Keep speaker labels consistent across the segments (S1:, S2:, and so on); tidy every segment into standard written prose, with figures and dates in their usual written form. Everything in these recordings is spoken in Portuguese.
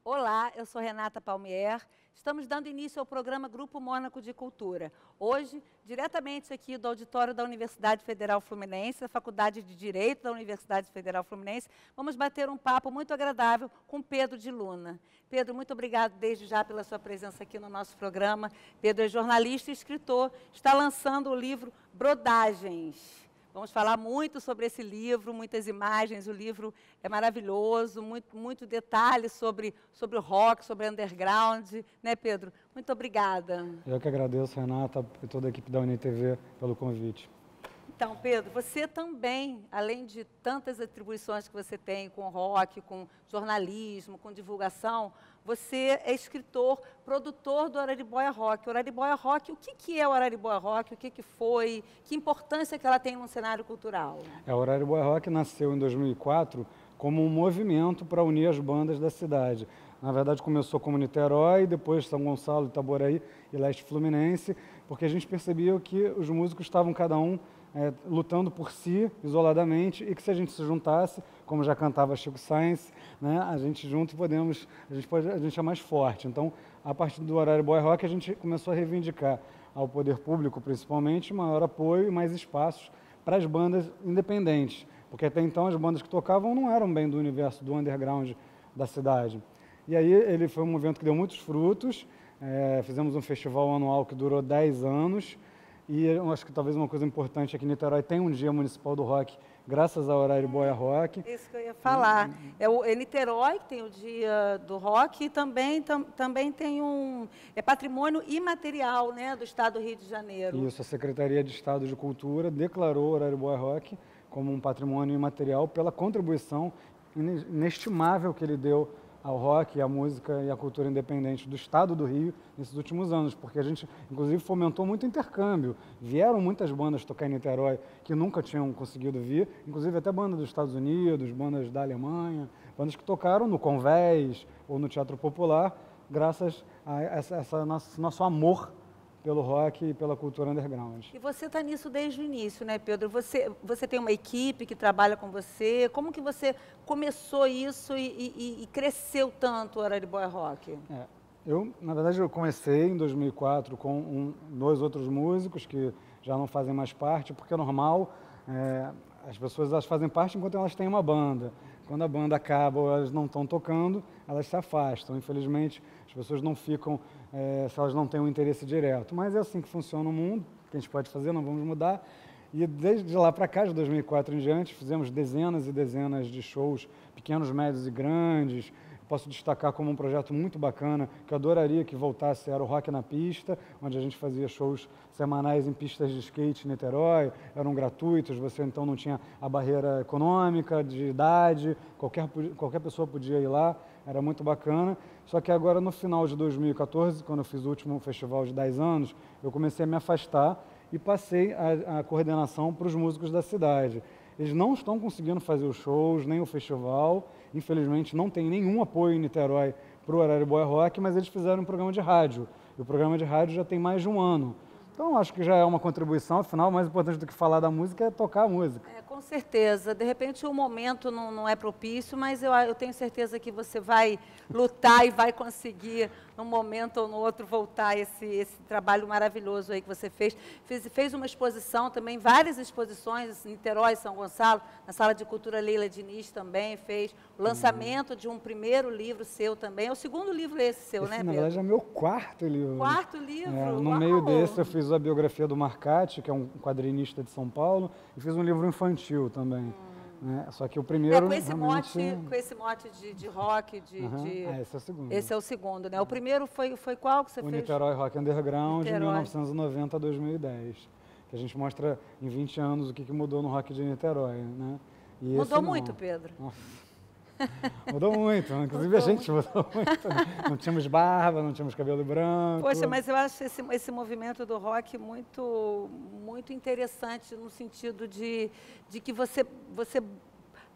S1: Olá, eu sou Renata Palmier. Estamos dando início ao programa Grupo Mônaco de Cultura. Hoje, diretamente aqui do auditório da Universidade Federal Fluminense, da Faculdade de Direito da Universidade Federal Fluminense, vamos bater um papo muito agradável com Pedro de Luna. Pedro, muito obrigado desde já pela sua presença aqui no nosso programa. Pedro é jornalista e escritor, está lançando o livro Brodagens. Vamos falar muito sobre esse livro, muitas imagens, o livro é maravilhoso, muito detalhe sobre o rock, sobre o underground, né, Pedro? Muito obrigada.
S2: Eu que agradeço, Renata, e toda a equipe da UniTV pelo convite.
S1: Então, Pedro, você também, além de tantas atribuições que você tem com rock, com jornalismo, com divulgação, você é escritor, produtor do Araribóia Rock. O Araribóia Rock, o que é o Araribóia Rock? O que foi? Que importância que ela tem no cenário cultural?
S2: O Araribóia Rock nasceu em 2004 como um movimento para unir as bandas da cidade. Na verdade, começou como Niterói, depois São Gonçalo, Itaboraí e Leste Fluminense, porque a gente percebia que os músicos estavam cada um lutando por si, isoladamente, e que se a gente se juntasse, como já cantava Chico Science, né, a gente junto a gente é mais forte. Então, a partir do Araribóia Rock, a gente começou a reivindicar ao poder público, principalmente, maior apoio e mais espaços para as bandas independentes, porque até então as bandas que tocavam não eram bem do universo do underground da cidade. E aí ele foi um evento que deu muitos frutos, fizemos um festival anual que durou 10 anos, e eu acho que talvez uma coisa importante é que Niterói tem um dia municipal do rock, graças ao Araribóia Rock.
S1: Isso que eu ia falar. É Niterói que tem o dia do rock e também tem é patrimônio imaterial, né, do Estado do Rio de Janeiro.
S2: Isso, a Secretaria de Estado de Cultura declarou o Araribóia Rock como um patrimônio imaterial pela contribuição inestimável que ele deu ao rock, à música e à cultura independente do Estado do Rio nesses últimos anos, porque a gente, inclusive, fomentou muito intercâmbio. Vieram muitas bandas tocar em Niterói que nunca tinham conseguido vir, inclusive até bandas dos Estados Unidos, bandas da Alemanha, bandas que tocaram no Convés ou no Teatro Popular, graças a nosso amor pelo rock e pela cultura underground.
S1: E você está nisso desde o início, né, Pedro? Você tem uma equipe que trabalha com você. Como que você começou isso e cresceu tanto o Araribóia Rock?
S2: Na verdade, eu comecei em 2004 com dois outros músicos que já não fazem mais parte, porque é normal, as pessoas elas fazem parte enquanto elas têm uma banda. Quando a banda acaba ou elas não estão tocando, elas se afastam. Infelizmente, as pessoas não ficam se elas não têm um interesse direto. Mas é assim que funciona o mundo, o que a gente pode fazer, não vamos mudar. E desde lá para cá, de 2004 em diante, fizemos dezenas e dezenas de shows, pequenos, médios e grandes. Posso destacar como um projeto muito bacana, que eu adoraria que voltasse, era o Rock na Pista, onde a gente fazia shows semanais em pistas de skate em Niterói, eram gratuitos, você então não tinha a barreira econômica, de idade, qualquer pessoa podia ir lá, era muito bacana. Só que agora, no final de 2014, quando eu fiz o último festival de 10 anos, eu comecei a me afastar e passei a coordenação para os músicos da cidade. Eles não estão conseguindo fazer os shows, nem o festival. Infelizmente, não tem nenhum apoio em Niterói para o Araribóia Rock, mas eles fizeram um programa de rádio. E o programa de rádio já tem mais de um ano. Então, acho que já é uma contribuição. Afinal, o mais importante do que falar da música é tocar a música.
S1: Com certeza. De repente, o momento não é propício, mas eu tenho certeza que você vai lutar e vai conseguir, num momento ou no outro, voltar esse trabalho maravilhoso aí que você fez. Fez uma exposição também, várias exposições, em Niterói, São Gonçalo, na Sala de Cultura Leila Diniz também fez. O lançamento de um primeiro livro seu também. É o segundo livro esse seu, né, Pedro?
S2: Na verdade, é meu quarto livro.
S1: Quarto livro?
S2: No meio desse, eu fiz a biografia do Marcati, que é um quadrinista de São Paulo, e fiz um livro infantil também. Né? Só que o primeiro
S1: com esse mote de rock,
S2: esse é o segundo.
S1: Esse é o segundo, né? O primeiro foi qual que você fez?
S2: O Niterói Rock Underground, de 1990 a 2010. Que a gente mostra em 20 anos o que mudou no rock de Niterói, né? E
S1: mudou muito, Pedro?
S2: Nossa. Mudou muito, inclusive a gente mudou muito. Não tínhamos barba, não tínhamos cabelo branco.
S1: Poxa, mas eu acho esse movimento do rock muito interessante no sentido de que você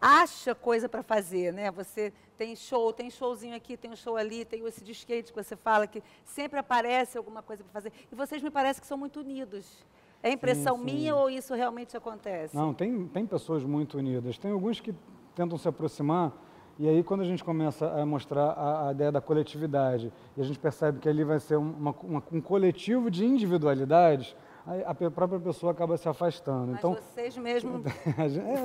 S1: acha coisa para fazer, né? Você tem showzinho aqui, tem um show ali, tem esse de skate que você fala, que sempre aparece alguma coisa para fazer. E vocês me parece que são muito unidos. É impressão minha ou isso realmente acontece?
S2: Não, tem pessoas muito unidas. Tem alguns que tentam se aproximar E aí, quando a gente começa a mostrar a ideia da coletividade, e a gente percebe que ali vai ser um coletivo de individualidades, aí a própria pessoa acaba se afastando.
S1: Mas
S2: então,
S1: vocês mesmo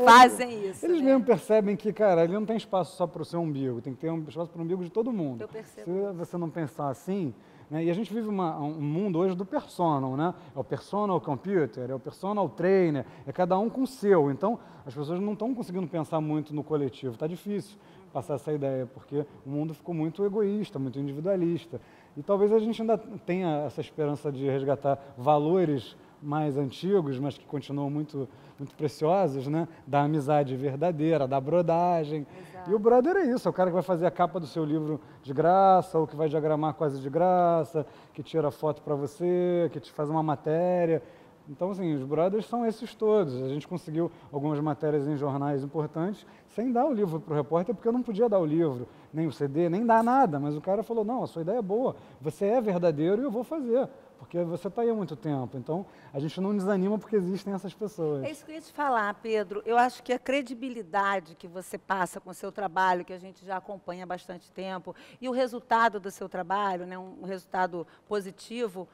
S1: fazem isso,
S2: eles
S1: né?
S2: mesmo percebem que, cara, ali não tem espaço só para o seu umbigo, tem que ter um espaço para o umbigo de todo mundo.
S1: Eu percebo.
S2: Se você não pensar assim, né, e a gente vive um mundo hoje do personal, né? É o personal computer, é o personal trainer, é cada um com o seu. Então, as pessoas não estão conseguindo pensar muito no coletivo, está difícil passar essa ideia, porque o mundo ficou muito egoísta, muito individualista. E talvez a gente ainda tenha essa esperança de resgatar valores mais antigos, mas que continuam muito, muito preciosos, né? Da amizade verdadeira, da brodagem.
S1: Exato.
S2: E o brother é isso, é o cara que vai fazer a capa do seu livro de graça, ou que vai diagramar coisas de graça, que tira foto para você, que te faz uma matéria. Então, assim, os brothers são esses todos. A gente conseguiu algumas matérias em jornais importantes sem dar o livro para o repórter, porque eu não podia dar o livro, nem o CD, nem dar nada. Mas o cara falou, não, a sua ideia é boa, você é verdadeiro e eu vou fazer, porque você está aí há muito tempo. Então, a gente não desanima porque existem essas pessoas.
S1: É isso que eu ia te falar, Pedro. Eu acho que a credibilidade que você passa com o seu trabalho, que a gente já acompanha há bastante tempo, e o resultado do seu trabalho, né, um resultado positivo,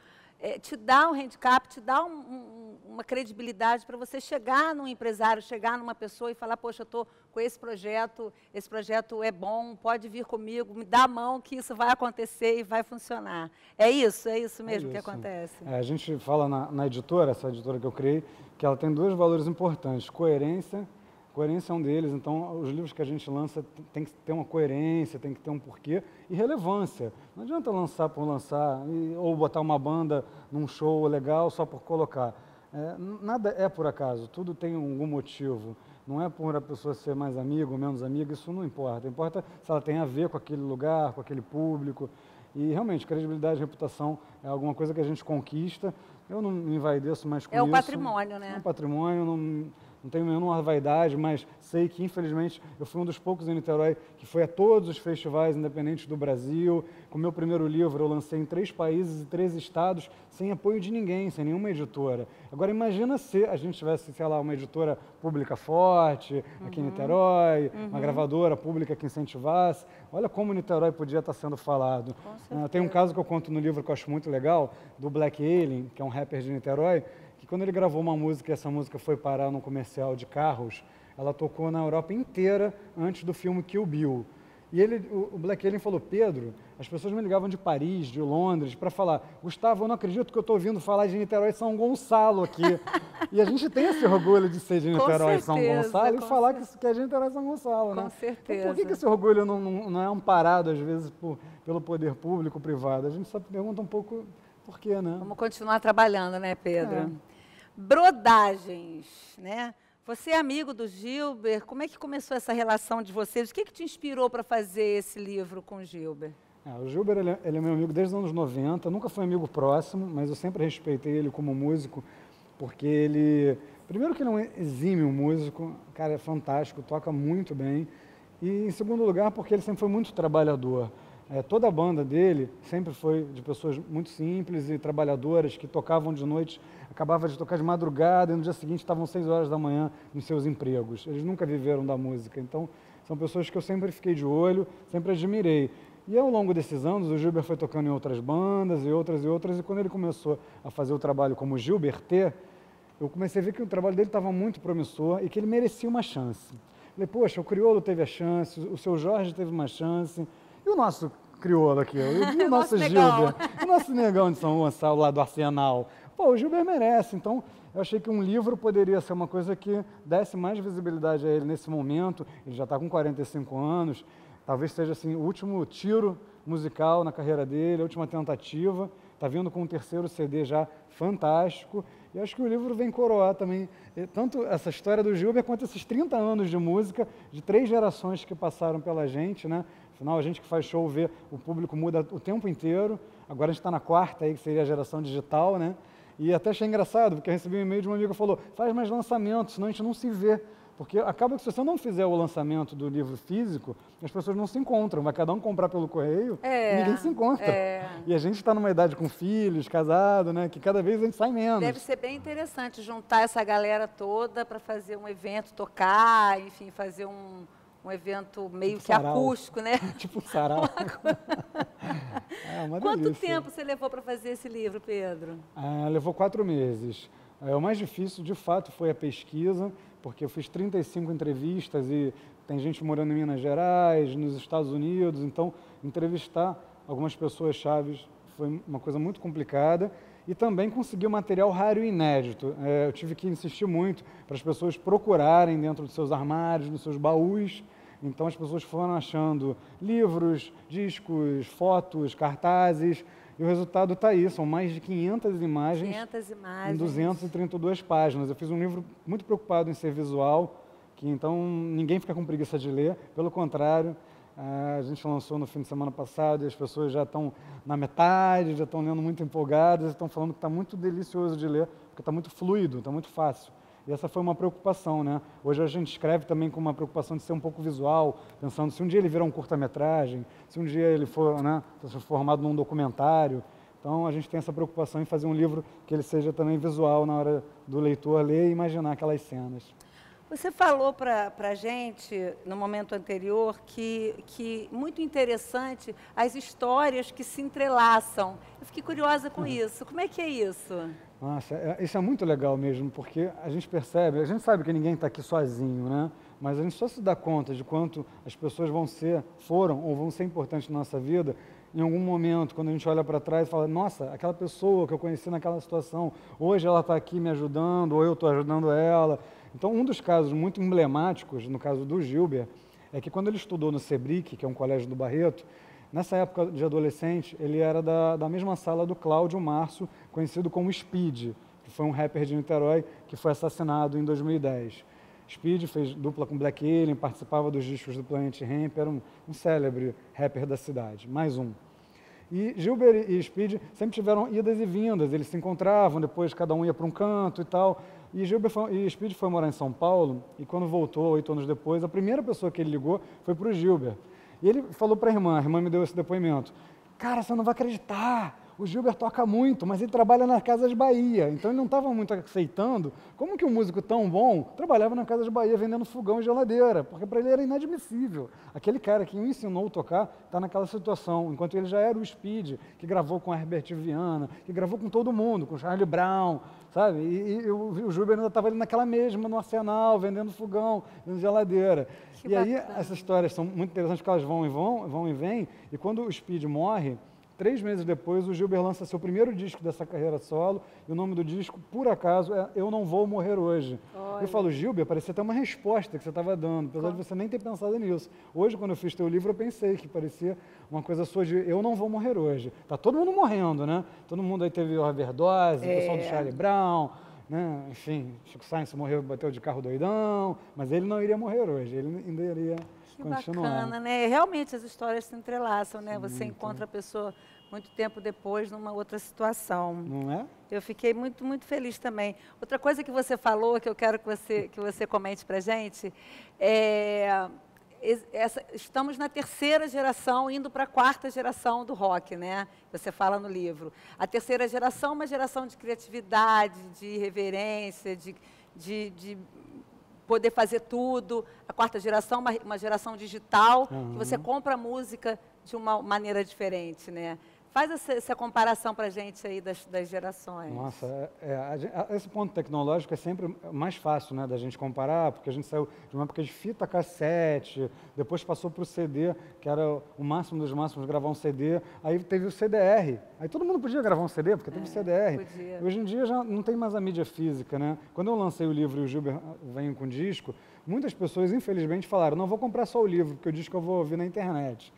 S1: te dá um handicap, te dá uma credibilidade para você chegar num empresário, chegar numa pessoa e falar, poxa, eu estou com esse projeto é bom, pode vir comigo, me dá a mão que isso vai acontecer e vai funcionar. É isso mesmo que acontece.
S2: A gente fala na editora, essa editora que eu criei, que ela tem dois valores importantes, coerência é um deles, então os livros que a gente lança tem que ter uma coerência, tem que ter um porquê e relevância. Não adianta lançar por lançar ou botar uma banda num show legal só por colocar. Nada é por acaso, tudo tem algum motivo. Não é por a pessoa ser mais amiga ou menos amiga, isso não importa. Importa se ela tem a ver com aquele lugar, com aquele público. E realmente, credibilidade e reputação é alguma coisa que a gente conquista. Eu não me envaideço mais com isso.
S1: É o patrimônio, né?
S2: É um patrimônio, não tenho nenhuma vaidade, mas sei que, infelizmente, eu fui um dos poucos em Niterói que foi a todos os festivais independentes do Brasil. Com o meu primeiro livro, eu lancei em 3 países e 3 estados, sem apoio de ninguém, sem nenhuma editora. Agora, imagina se a gente tivesse, sei lá, uma editora pública forte aqui em Niterói, uma gravadora pública que incentivasse. Olha como Niterói podia estar sendo falado. Tem um caso que eu conto no livro que eu acho muito legal, do Black Alien, que é um rapper de Niterói, que quando ele gravou uma música e essa música foi parar num comercial de carros, ela tocou na Europa inteira antes do filme Kill Bill. E o Black Alien falou, Pedro, as pessoas me ligavam de Paris, de Londres, para falar, Gustavo, eu não acredito que eu estou ouvindo falar de Niterói e São Gonçalo aqui. E a gente tem esse orgulho de ser de Niterói e São Gonçalo e falar que é de Niterói e São Gonçalo, né?
S1: Com certeza.
S2: Então, por que esse orgulho não é amparado, às vezes, pelo poder público, privado? A gente só pergunta um pouco por quê, né?
S1: Vamos continuar trabalhando, né, Pedro? Brodagens, né? Você é amigo do Gilbert, como é que começou essa relação de vocês? O que te inspirou para fazer esse livro com o Gilbert?
S2: O Gilbert ele é meu amigo desde os anos 90, nunca foi amigo próximo, mas eu sempre respeitei ele como músico, porque primeiro que ele é um exímio músico, cara, é fantástico, toca muito bem, e em segundo lugar porque ele sempre foi muito trabalhador. Toda a banda dele sempre foi de pessoas muito simples e trabalhadoras que tocavam de noite, acabava de tocar de madrugada e no dia seguinte estavam 6 horas da manhã nos seus empregos. Eles nunca viveram da música, então são pessoas que eu sempre fiquei de olho, sempre admirei. E ao longo desses anos o Gilbert foi tocando em outras bandas e outras, e quando ele começou a fazer o trabalho como Gilbert T, eu comecei a ver que o trabalho dele estava muito promissor e que ele merecia uma chance. Falei, poxa, o Criolo teve a chance, o seu Jorge teve uma chance. E o nosso crioulo aqui, e o nosso Gilbert, o nosso negão de São Gonçalo, lá do Arsenal. Pô, o Gilbert merece. Então, eu achei que um livro poderia ser uma coisa que desse mais visibilidade a ele nesse momento. Ele já está com 45 anos, talvez seja assim, o último tiro musical na carreira dele, a última tentativa. Está vindo com um 3º CD já fantástico. E acho que o livro vem coroar também, tanto essa história do Gilbert, quanto esses 30 anos de música, de 3 gerações que passaram pela gente, né? Afinal, a gente que faz show vê o público muda o tempo inteiro. Agora a gente está na 4ª, aí, que seria a geração digital, né? E até achei engraçado, porque eu recebi um e-mail de uma amiga que falou, faz mais lançamentos, senão a gente não se vê. Porque acaba que se você não fizer o lançamento do livro físico, as pessoas não se encontram. Vai cada um comprar pelo correio e ninguém se encontra. E a gente está numa idade com filhos, casado, né? Que cada vez a gente sai menos.
S1: Deve ser bem interessante juntar essa galera toda para fazer um evento, tocar, enfim, fazer um um evento meio
S2: Tipo
S1: que
S2: sarau.
S1: acústico, né?
S2: Tipo um sarau. Uma
S1: Quanto
S2: delícia.
S1: tempo você levou para fazer esse livro, Pedro?
S2: Levou 4 meses. O mais difícil, de fato, foi a pesquisa, porque eu fiz 35 entrevistas e tem gente morando em Minas Gerais, nos Estados Unidos, então entrevistar algumas pessoas chaves foi uma coisa muito complicada e também conseguir um material raro e inédito. Eu tive que insistir muito para as pessoas procurarem dentro dos seus armários, nos seus baús. Então as pessoas foram achando livros, discos, fotos, cartazes, e o resultado está aí, são mais de 500 imagens,
S1: 500 imagens.
S2: em 232 páginas. Eu fiz um livro muito preocupado em ser visual, que então ninguém fica com preguiça de ler, pelo contrário, a gente lançou no fim de semana passado e as pessoas já estão na metade, já estão lendo muito empolgadas, estão falando que está muito delicioso de ler, porque está muito fluido, está muito fácil. E essa foi uma preocupação, né? Hoje a gente escreve também com uma preocupação de ser um pouco visual, pensando se um dia ele virar um curta-metragem, se um dia ele for, né, transformado num documentário. Então a gente tem essa preocupação em fazer um livro que ele seja também visual na hora do leitor ler e imaginar aquelas cenas.
S1: Você falou para a gente, no momento anterior, que muito interessante as histórias que se entrelaçam. Eu fiquei curiosa com isso. Como é que é isso?
S2: Nossa, isso é muito legal mesmo, porque a gente percebe, a gente sabe que ninguém está aqui sozinho, né? Mas a gente só se dá conta de quanto as pessoas foram ou vão ser importantes na nossa vida em algum momento, quando a gente olha para trás e fala, nossa, aquela pessoa que eu conheci naquela situação, hoje ela está aqui me ajudando, ou eu estou ajudando ela. Então, um dos casos muito emblemáticos, no caso do Gilber, é que quando ele estudou no Sebric, que é um colégio do Barreto, nessa época de adolescente, ele era da mesma sala do Cláudio Março, conhecido como Speed, que foi um rapper de Niterói que foi assassinado em 2010. Speed fez dupla com Black Alien, participava dos discos do Planet Hemp, era um célebre rapper da cidade, mais um. E Gilber e Speed sempre tiveram idas e vindas, eles se encontravam, depois cada um ia para um canto e tal. E Speed foi morar em São Paulo e quando voltou, 8 anos depois, a primeira pessoa que ele ligou foi para o Gilber. E ele falou para a irmã me deu esse depoimento. Cara, você não vai acreditar, o Gilber toca muito, mas ele trabalha na Casas Bahia. Então ele não estava muito aceitando como que um músico tão bom trabalhava na Casas Bahia vendendo fogão e geladeira, porque para ele era inadmissível. Aquele cara que o ensinou a tocar está naquela situação, enquanto ele já era o Speed, que gravou com Herbert Viana, que gravou com todo mundo, com Charlie Brown, sabe? E o Gilber ainda estava ali naquela mesma, no arsenal, vendendo fogão, vendendo geladeira.
S1: Que
S2: e aí
S1: bacana.
S2: essas histórias são muito interessantes, porque elas vão e vêm, e quando o Speed morre, 3 meses depois, o Gilber lança seu primeiro disco dessa carreira solo, e o nome do disco, por acaso, é Eu Não Vou Morrer Hoje.
S1: Olha.
S2: Eu falo, Gilber, parecia até uma resposta que você estava dando, apesar de você nem ter pensado nisso. Hoje, quando eu fiz teu livro, eu pensei que parecia uma coisa sua de Eu Não Vou Morrer Hoje. Tá todo mundo morrendo, né? Todo mundo aí teve overdose, o pessoal do Charlie Brown, né? Enfim, Chico Science morreu, bateu de carro doidão, mas ele não iria morrer hoje, ele ainda iria
S1: Que
S2: continuar.
S1: bacana, né? Realmente as histórias se entrelaçam, né? Você
S2: Muito.
S1: encontra a pessoa muito tempo depois numa outra situação.
S2: Não é?
S1: Eu fiquei muito, muito feliz também. Outra coisa que você falou, que eu quero que você comente para a gente, estamos na 3ª geração, indo para a 4ª geração do rock, né? Você fala no livro. A 3ª geração é uma geração de criatividade, de irreverência, de poder fazer tudo. A 4ª geração, uma geração digital, que você compra a música de uma maneira diferente, né? Faz essa comparação para a gente aí das gerações.
S2: Nossa, esse ponto tecnológico é sempre mais fácil, né, da gente comparar, porque a gente saiu de uma época de fita cassete, depois passou para o CD, que era o máximo dos máximos gravar um CD, aí teve o CDR, aí todo mundo podia gravar um CD, porque teve o CDR.
S1: Podia.
S2: Hoje em dia já não tem mais a mídia física, né? Quando eu lancei o livro e o Gilber veio com disco, muitas pessoas, infelizmente, falaram, não vou comprar só o livro, porque o disco eu vou ouvir na internet.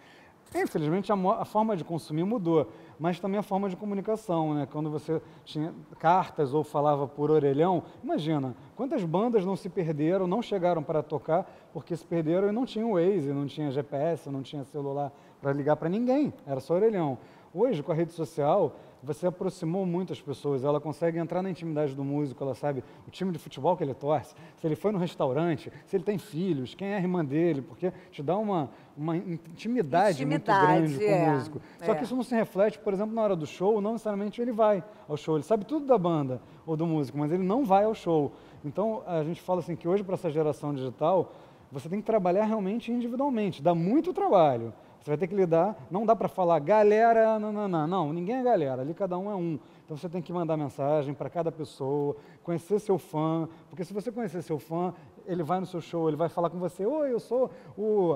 S2: Infelizmente, a forma de consumir mudou, mas também a forma de comunicação, né? Quando você tinha cartas ou falava por orelhão, imagina, quantas bandas não se perderam, não chegaram para tocar, porque se perderam e não tinha Waze, não tinha GPS, não tinha celular para ligar para ninguém, era só orelhão. Hoje, com a rede social, você aproximou muitas pessoas, ela consegue entrar na intimidade do músico, ela sabe o time de futebol que ele torce, se ele foi no restaurante, se ele tem filhos, quem é a irmã dele, porque te dá uma intimidade muito grande com o músico. Só que isso não se reflete, por exemplo, na hora do show, não necessariamente ele vai ao show, ele sabe tudo da banda ou do músico, mas ele não vai ao show. Então, a gente fala assim que hoje, para essa geração digital, você tem que trabalhar realmente individualmente, dá muito trabalho. Você vai ter que lidar, não dá para falar galera, não, ninguém é galera, ali cada um é um. Então você tem que mandar mensagem para cada pessoa, conhecer seu fã, porque se você conhecer seu fã, ele vai no seu show, ele vai falar com você, oi, eu sou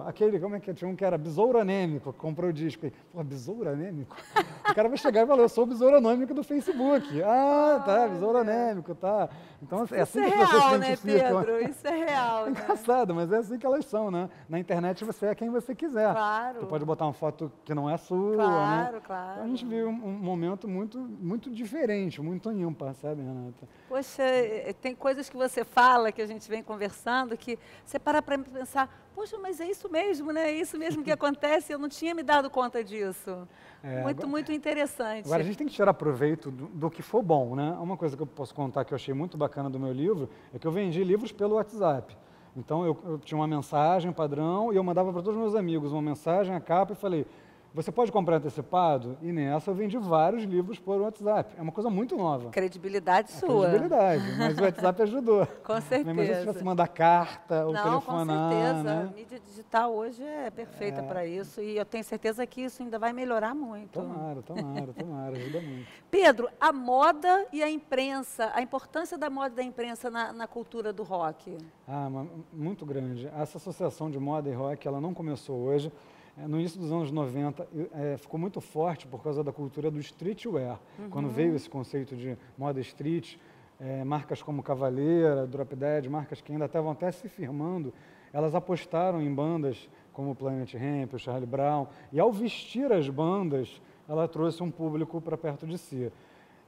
S2: aquele, como é que tinha um que era Besouro Anêmico, que comprou o disco. Pô, Besouro Anêmico? O cara vai chegar e falar, eu sou o Besouro Anêmico do Facebook. Ah, tá, Besouro Anêmico, tá. Então é assim que as pessoas se identificam.
S1: Né, Pedro? Isso é real,
S2: É engraçado, mas é assim que elas são, né? Na internet você é quem você quiser.
S1: Claro.
S2: Você pode botar uma foto que não é sua,
S1: claro,
S2: né?
S1: Claro.
S2: Então a gente vive um momento muito diferente, muito ímpar, sabe, Renata?
S1: Poxa, tem coisas que você fala, que a gente vem conversando, que você para pensar, poxa, mas é isso mesmo, né? É isso mesmo que acontece, eu não tinha me dado conta disso. Muito interessante.
S2: Agora, a gente tem que tirar proveito do que for bom, né? Uma coisa que eu posso contar que eu achei muito bacana do meu livro é que eu vendi livros pelo WhatsApp. Então, eu tinha uma mensagem padrão e eu mandava para todos os meus amigos uma mensagem, a capa, e falei, você pode comprar antecipado? E nessa eu vendi vários livros por WhatsApp. É uma coisa muito nova.
S1: Credibilidade sua.
S2: Credibilidade, mas o WhatsApp ajudou.
S1: Com certeza.
S2: Imagina se tivesse mandar carta ou telefonar.
S1: Com certeza.
S2: Né?
S1: A mídia digital hoje é perfeita para isso e eu tenho certeza que isso ainda vai melhorar muito.
S2: Tomara, ajuda muito.
S1: Pedro, a moda e a imprensa, a importância da moda e da imprensa na cultura do rock.
S2: Muito grande. Essa associação de moda e rock, ela não começou hoje. No início dos anos 90, ficou muito forte por causa da cultura do streetwear. Quando veio esse conceito de moda street, marcas como Cavaleira, Drop Dead, marcas que ainda estavam até se firmando, elas apostaram em bandas como o Planet Hemp, o Charlie Brown, e ao vestir as bandas, ela trouxe um público para perto de si.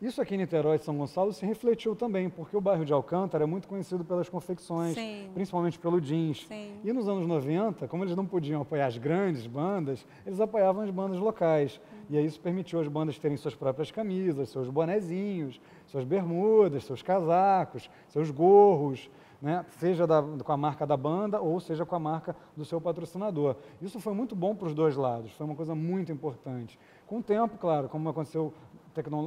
S2: Isso aqui em Niterói e São Gonçalo se refletiu também, porque o bairro de Alcântara é muito conhecido pelas confecções,
S1: Sim.
S2: principalmente pelo jeans.
S1: Sim.
S2: E nos anos 90, como eles não podiam apoiar as grandes bandas, eles apoiavam as bandas locais. E aí isso permitiu as bandas terem suas próprias camisas, seus bonezinhos, suas bermudas, seus casacos, seus gorros, né? Seja com a marca da banda ou seja com a marca do seu patrocinador. Isso foi muito bom para os dois lados, foi uma coisa muito importante. Com o tempo, claro, como aconteceu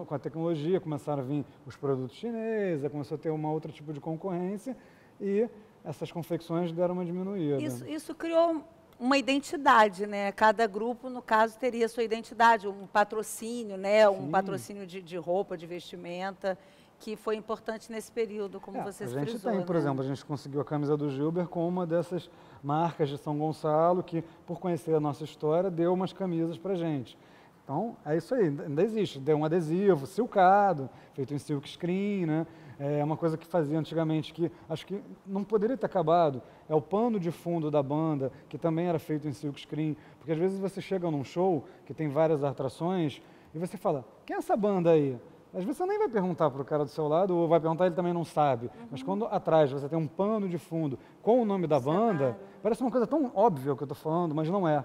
S2: com a tecnologia, começaram a vir os produtos chineses, começou a ter um outro tipo de concorrência e essas confecções deram uma diminuída.
S1: Isso criou uma identidade, né? Cada grupo, no caso, teria sua identidade, um patrocínio, né?
S2: Sim.
S1: Um patrocínio de roupa, de vestimenta, que foi importante nesse período, como você frisou.
S2: A gente tem, por exemplo, a gente conseguiu a camisa do Gilber com uma dessas marcas de São Gonçalo, que, por conhecer a nossa história, deu umas camisas para a gente. Então, é isso aí, ainda existe. Deu um adesivo silcado, feito em silk screen, né? É uma coisa que fazia antigamente, que acho que não poderia ter acabado. É o pano de fundo da banda, que também era feito em silk screen. Porque às vezes você chega num show, que tem várias atrações, e você fala, quem é essa banda aí? Às vezes você nem vai perguntar para o cara do seu lado, ou vai perguntar, ele também não sabe. Mas quando atrás você tem um pano de fundo com o nome da banda, parece uma coisa tão óbvia o que eu estou falando, mas não é.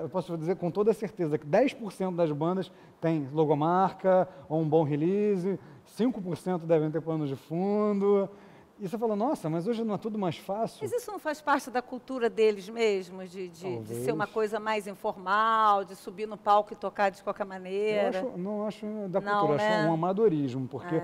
S2: Eu posso dizer com toda certeza que 10% das bandas tem logomarca ou um bom release, 5% devem ter planos de fundo. E você fala, nossa, mas hoje não é tudo mais fácil?
S1: Mas isso não faz parte da cultura deles mesmos, de ser uma coisa mais informal, de subir no palco e tocar de qualquer maneira?
S2: Não acho da cultura, acho um amadorismo, porque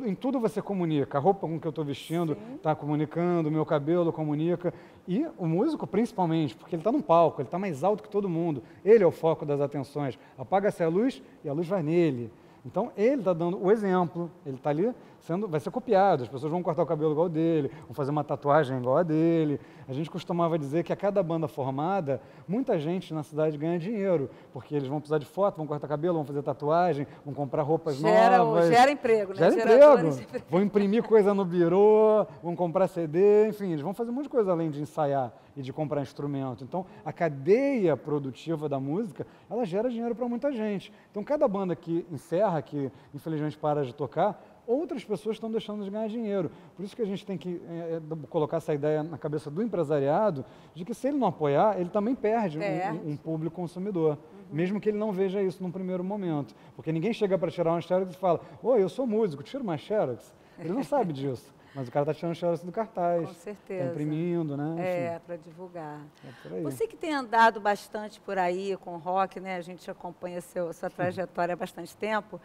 S2: em tudo você comunica. A roupa com que eu estou vestindo está comunicando, o meu cabelo comunica. E o músico, principalmente, porque ele está num palco, ele está mais alto que todo mundo. Ele é o foco das atenções. Apaga-se a luz e a luz vai nele. Então, ele está dando o exemplo, ele está ali, vai ser copiado, as pessoas vão cortar o cabelo igual dele, vão fazer uma tatuagem igual a dele. A gente costumava dizer que a cada banda formada, muita gente na cidade ganha dinheiro, porque eles vão precisar de foto, vão cortar cabelo, vão fazer tatuagem, vão comprar roupas novas.
S1: Gera emprego, né?
S2: Gera emprego, vão imprimir coisa no birô, vão comprar CD, enfim, eles vão fazer um monte de coisa além de ensaiar e de comprar instrumento. Então, a cadeia produtiva da música, ela gera dinheiro para muita gente. Então, cada banda que encerra, que infelizmente para de tocar, outras pessoas estão deixando de ganhar dinheiro. Por isso que a gente tem que colocar essa ideia na cabeça do empresariado, de que se ele não apoiar, ele também perde um público consumidor. Mesmo que ele não veja isso num primeiro momento. Porque ninguém chega para tirar uma xerox e fala, oi, eu sou músico, tira uma xerox. Ele não sabe disso. Mas o cara está tirando xerox do cartaz.
S1: Com certeza.
S2: Está imprimindo, né?
S1: Para divulgar.
S2: Por aí.
S1: Você que tem andado bastante por aí com rock, né? A gente acompanha sua trajetória há bastante tempo.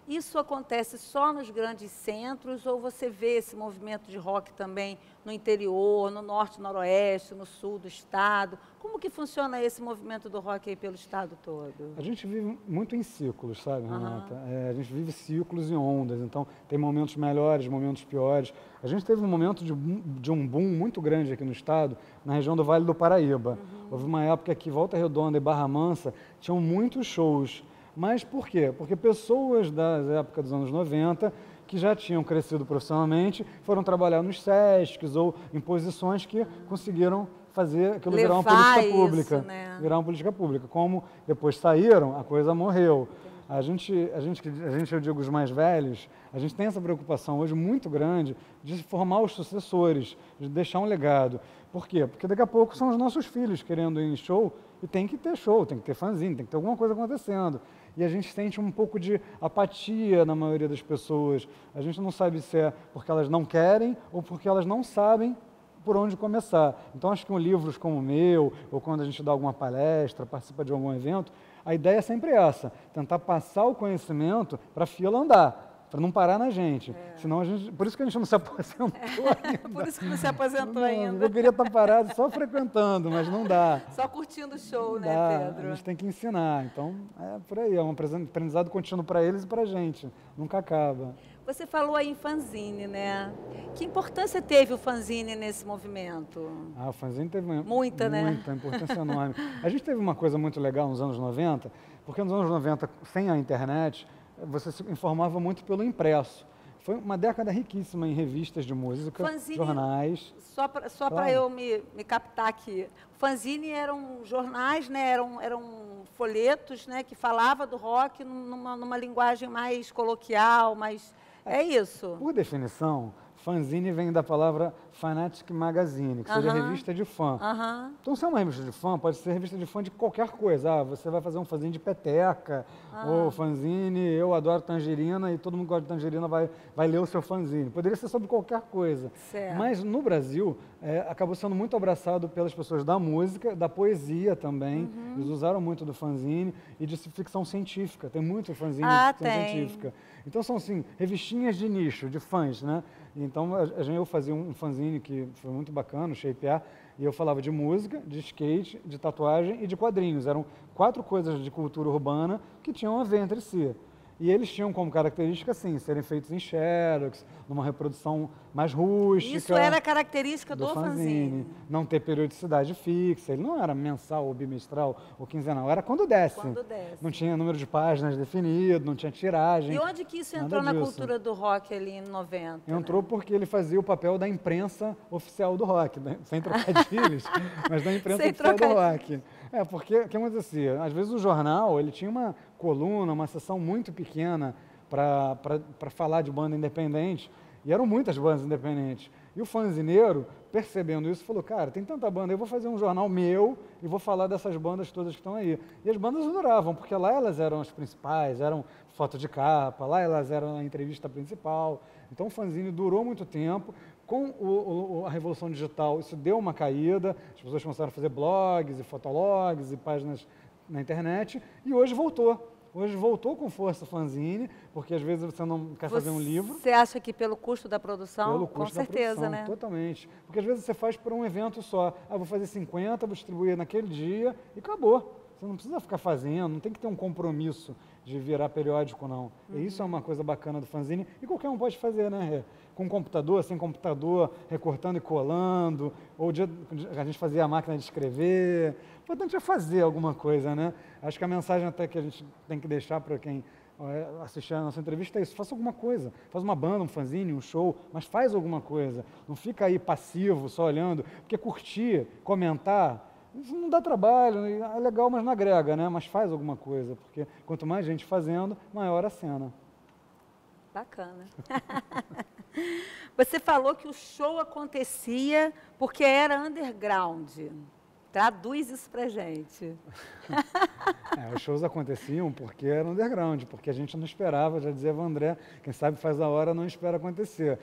S1: Isso acontece só nos grandes centros ou você vê esse movimento de rock também no interior, no norte, noroeste, no sul do estado? Como que funciona esse movimento do rock aí pelo estado todo?
S2: A gente vive muito em ciclos, sabe, Renata? A gente vive ciclos e ondas, então tem momentos melhores, momentos piores. A gente teve um momento de um boom muito grande aqui no estado, na região do Vale do Paraíba. Houve uma época que Volta Redonda e Barra Mansa tinham muitos shows. Mas por quê? Porque pessoas da época dos anos 90, que já tinham crescido profissionalmente, foram trabalhar nos SESCs ou em posições que conseguiram fazer aquilo virar uma política pública.
S1: Isso, né?
S2: Virar uma política pública. Como depois saíram, a coisa morreu. A gente, eu digo os mais velhos, a gente tem essa preocupação hoje muito grande de formar os sucessores, de deixar um legado. Por quê? Porque daqui a pouco são os nossos filhos querendo ir em show e tem que ter show, tem que ter fanzine, tem que ter alguma coisa acontecendo. E a gente sente um pouco de apatia na maioria das pessoas. A gente não sabe se é porque elas não querem ou porque elas não sabem por onde começar. Então, acho que livros como o meu, ou quando a gente dá alguma palestra, participa de algum evento, a ideia é sempre essa, tentar passar o conhecimento para a fila andar, para não parar na gente. Senão a gente, por isso que a gente não se aposentou ainda.
S1: Por isso que não se aposentou ainda.
S2: Eu queria estar parado só frequentando, mas não dá.
S1: Só curtindo o show,
S2: Não
S1: né,
S2: dá.
S1: Pedro?
S2: A gente tem que ensinar. Então, é por aí, é um aprendizado contínuo para eles e para a gente. Nunca acaba.
S1: Você falou aí em fanzine, né? Que importância teve o fanzine nesse movimento?
S2: O fanzine teve
S1: Muita, né?
S2: Muita importância enorme. A gente teve uma coisa muito legal nos anos 90, porque nos anos 90, sem a internet, você se informava muito pelo impresso. Foi uma década riquíssima em revistas de música,
S1: Fanzine,
S2: jornais.
S1: Só para
S2: Claro.
S1: eu me captar aqui. Fanzine eram jornais, né? Eram folhetos, né? Que falava do rock numa linguagem mais coloquial, mais... É isso.
S2: Por definição, fanzine vem da palavra Fanatic Magazine, que seria revista de fã. Então, se é uma revista de fã, pode ser revista de fã de qualquer coisa. Você vai fazer um fanzine de peteca, ou fanzine, eu adoro tangerina, e todo mundo que gosta de tangerina vai ler o seu fanzine. Poderia ser sobre qualquer coisa.
S1: Certo.
S2: Mas, no Brasil, acabou sendo muito abraçado pelas pessoas da música, da poesia também. Eles usaram muito do fanzine e de ficção científica. Tem muito fanzine de ficção científica. Então, são, assim, revistinhas de nicho, de fãs, né? Então, eu fazia um fanzine que foi muito bacana, o Shapear, e eu falava de música, de skate, de tatuagem e de quadrinhos. Eram 4 coisas de cultura urbana que tinham a ver entre si. E eles tinham como característica, assim, serem feitos em xerox, numa reprodução mais rústica.
S1: Isso era característica do fanzine.
S2: Não ter periodicidade fixa, ele não era mensal ou bimestral ou quinzenal, era quando desce.
S1: Quando desce.
S2: Não tinha número de páginas definido, não tinha tiragem.
S1: E onde que isso entrou na cultura do rock ali em 90?
S2: Entrou porque ele fazia o papel da imprensa oficial do rock, né? Sem trocadilhos, mas da imprensa oficial do rock. Porque o que acontecia? Às vezes o jornal ele tinha uma coluna, uma seção muito pequena para falar de banda independente, e eram muitas bandas independentes. E o fanzineiro, percebendo isso, falou, cara, tem tanta banda, eu vou fazer um jornal meu e vou falar dessas bandas todas que estão aí. E as bandas adoravam, porque lá elas eram as principais, eram foto de capa, lá elas eram a entrevista principal. Então o fanzine durou muito tempo. Com a revolução digital, isso deu uma caída, as pessoas começaram a fazer blogs e fotologs e páginas na internet, e hoje voltou. Hoje voltou com força o fanzine, porque às vezes você não quer fazer um livro.
S1: Você acha que pelo custo da produção?
S2: Pelo custo
S1: com certeza,
S2: da produção,
S1: né?
S2: Totalmente. Porque às vezes você faz por um evento só. Vou fazer 50, vou distribuir naquele dia e acabou. Você não precisa ficar fazendo, não tem que ter um compromisso de virar periódico, não. E isso é uma coisa bacana do fanzine, e qualquer um pode fazer, né? Com computador, sem computador, recortando e colando, ou a gente fazia a máquina de escrever. O importante é fazer alguma coisa, né? Acho que a mensagem até que a gente tem que deixar para quem assistir a nossa entrevista é isso, faça alguma coisa, faz uma banda, um fanzine, um show, mas faz alguma coisa, não fica aí passivo, só olhando, porque curtir, comentar, isso não dá trabalho, é legal, mas não agrega, né? Mas faz alguma coisa, porque quanto mais gente fazendo, maior a cena.
S1: Bacana. Você falou que o show acontecia porque era underground. Traduz isso pra gente.
S2: Os shows aconteciam porque era underground, porque a gente não esperava, já dizia o André, quem sabe faz a hora, não espera acontecer.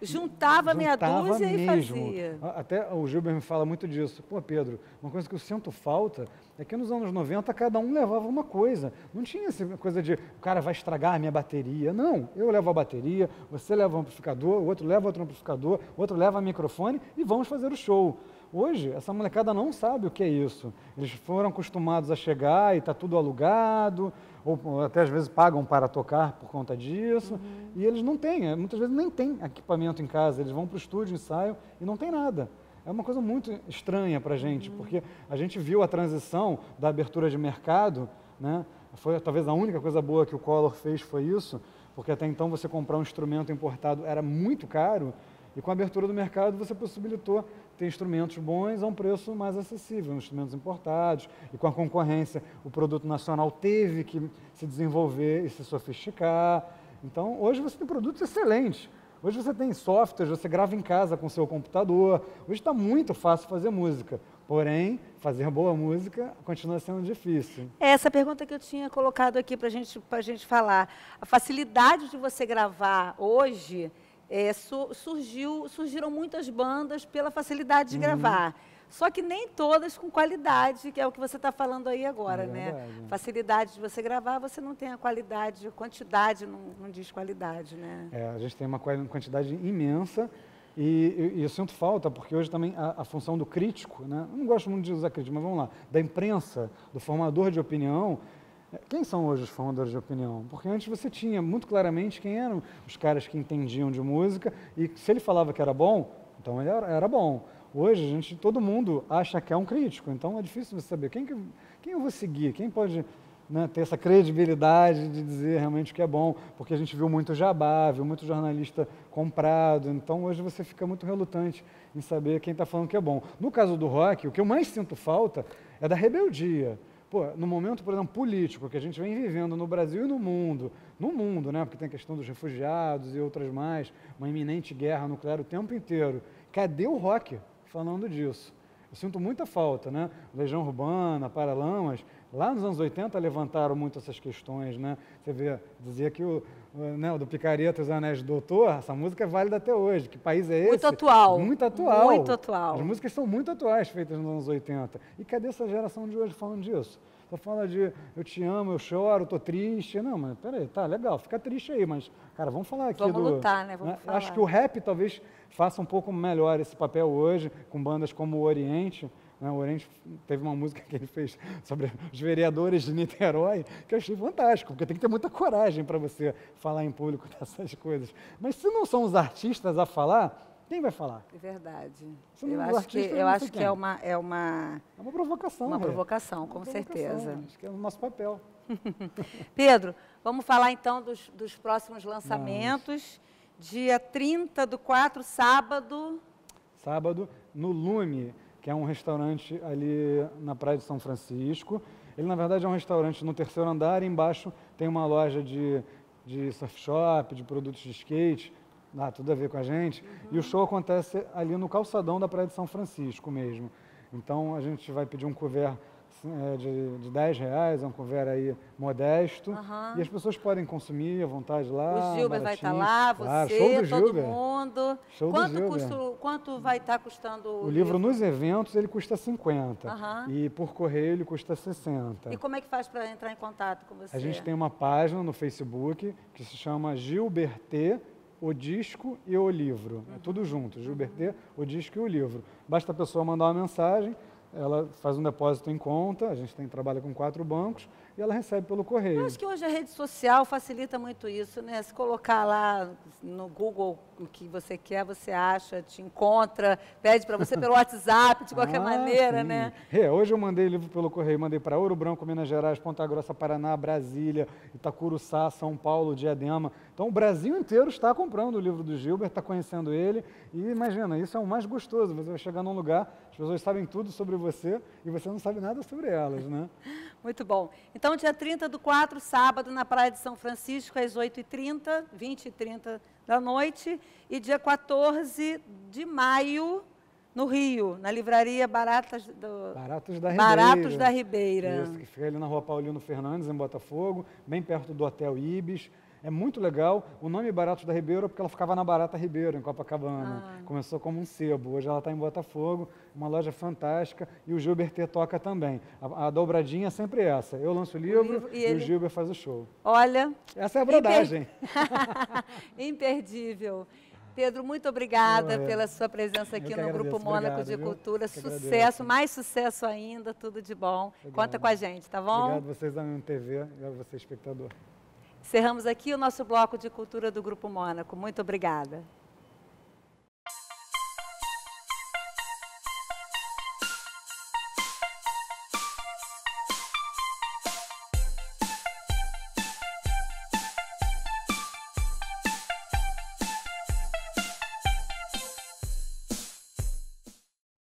S1: Juntava meia dúzia e
S2: mesmo.
S1: fazia.
S2: Até o Gilber me fala muito disso. Pô, Pedro, uma coisa que eu sinto falta é que nos anos 90 cada um levava uma coisa. Não tinha essa coisa de o cara vai estragar a minha bateria. Não, eu levo a bateria, você leva o amplificador, o outro leva outro amplificador, o outro leva microfone e vamos fazer o show. Hoje, essa molecada não sabe o que é isso. Eles foram acostumados a chegar e está tudo alugado, ou até às vezes pagam para tocar por conta disso, e eles não têm, muitas vezes nem têm equipamento em casa, eles vão para o estúdio, ensaiam e não tem nada. É uma coisa muito estranha para a gente, porque a gente viu a transição da abertura de mercado, né? Foi talvez a única coisa boa que o Collor fez foi isso, porque até então você comprar um instrumento importado era muito caro, e com a abertura do mercado você possibilitou ter instrumentos bons a um preço mais acessível, instrumentos importados, e com a concorrência o produto nacional teve que se desenvolver e se sofisticar. Então hoje você tem produtos excelentes, hoje você tem softwares, você grava em casa com o seu computador, hoje está muito fácil fazer música, porém fazer boa música continua sendo difícil.
S1: Essa pergunta que eu tinha colocado aqui para a gente falar, a facilidade de você gravar hoje... surgiram muitas bandas pela facilidade de gravar. Só que nem todas com qualidade, que é o que você está falando aí agora, né? Facilidade de você gravar, você não tem a qualidade, quantidade não diz qualidade, né?
S2: A gente tem uma quantidade imensa e eu sinto falta, porque hoje também a função do crítico, né? Eu não gosto muito de usar crítico, mas vamos lá, da imprensa, do formador de opinião. Quem são hoje os formadores de opinião? Porque antes você tinha muito claramente quem eram os caras que entendiam de música e se ele falava que era bom, então ele era bom. Hoje todo mundo acha que é um crítico, então é difícil você saber quem eu vou seguir, quem pode, né, ter essa credibilidade de dizer realmente o que é bom, porque a gente viu muito jabá, viu muito jornalista comprado, então hoje você fica muito relutante em saber quem está falando que é bom. No caso do rock, o que eu mais sinto falta é da rebeldia. Pô, no momento, por exemplo, político, que a gente vem vivendo no Brasil e no mundo, né, porque tem a questão dos refugiados e outras mais, uma iminente guerra nuclear o tempo inteiro, cadê o rock falando disso? Eu sinto muita falta, né? Legião Urbana, Paralamas, lá nos anos 80 levantaram muito essas questões, né? Você vê, dizia que o do Picareta e os Anéis do Doutor, essa música é válida até hoje. Que país é esse?
S1: Muito atual.
S2: Muito atual.
S1: Muito atual.
S2: As músicas são muito atuais, feitas nos anos 80. E cadê essa geração de hoje falando disso? Só fala de eu te amo, eu choro, tô triste. Não, mas peraí, tá legal, fica triste aí, mas, cara, vamos falar aqui
S1: vamos lutar, né? Vamos falar.
S2: Acho que o rap talvez faça um pouco melhor esse papel hoje, com bandas como o Oriente. O Oriente teve uma música que ele fez sobre os vereadores de Niterói, que eu achei fantástico, porque tem que ter muita coragem para você falar em público dessas coisas. Mas se não são os artistas a falar, quem vai falar?
S1: É verdade.
S2: Eu
S1: acho que é uma
S2: provocação.
S1: Uma provocação, com certeza.
S2: Acho que é o nosso papel.
S1: Pedro, vamos falar então dos próximos lançamentos. Dia 30/4, sábado.
S2: Sábado, no Lume, que é um restaurante ali na Praia de São Francisco. Ele, na verdade, é um restaurante no terceiro andar, e embaixo tem uma loja de surf shop, de produtos de skate, dá tudo a ver com a gente. E o show acontece ali no calçadão da Praia de São Francisco mesmo. Então, a gente vai pedir um couvert de R$10, é um couvert aí modesto, e as pessoas podem consumir à vontade lá.
S1: O Gilber vai estar lá, você, todo mundo. Quanto vai estar custando
S2: o livro? Nos eventos ele custa 50 e por correio ele custa 60.
S1: E como é que faz para entrar em contato com você?
S2: A gente tem uma página no Facebook que se chama Gilber T, o disco e o livro. É tudo junto, Gilber T, o disco e o livro. Basta a pessoa mandar uma mensagem, ela faz um depósito em conta, a gente trabalha com 4 bancos, e ela recebe pelo correio.
S1: Eu acho que hoje a rede social facilita muito isso, né? Se colocar lá no Google o que você quer, você acha, te encontra, pede para você pelo WhatsApp, de qualquer maneira,
S2: sim,
S1: né?
S2: Hoje eu mandei livro pelo correio, mandei para Ouro Branco, Minas Gerais, Ponta Grossa, Paraná, Brasília, Itacuruçá, São Paulo, Diadema. Então o Brasil inteiro está comprando o livro do Gilber, está conhecendo ele, e imagina, isso é o mais gostoso, você vai chegar num lugar, as pessoas sabem tudo sobre você e você não sabe nada sobre elas, né?
S1: Muito bom. Então, dia 30/4, sábado, na Praia de São Francisco, às 8h30, 20h30 da noite. E dia 14 de maio, no Rio, na livraria Baratos da Ribeira.
S2: Isso, que fica ali na Rua Paulino Fernandes, em Botafogo, bem perto do Hotel Ibis. É muito legal. O nome Baratos da Ribeiro é porque ela ficava na Barata Ribeiro, em Copacabana. Começou como um sebo, hoje ela está em Botafogo, uma loja fantástica, e o Gilbertê toca também. A dobradinha é sempre essa, eu lanço o livro e o Gilbert faz o show.
S1: Olha...
S2: Essa é a brodagem.
S1: Imperdível. Pedro, muito obrigada pela sua presença aqui no Grupo Mônaco de Cultura. Sucesso, mais sucesso ainda, tudo de bom. Conta com a gente, tá bom?
S2: Obrigado a vocês da MTV e a você, espectador.
S1: Encerramos aqui o nosso bloco de cultura do Grupo Mônaco. Muito obrigada.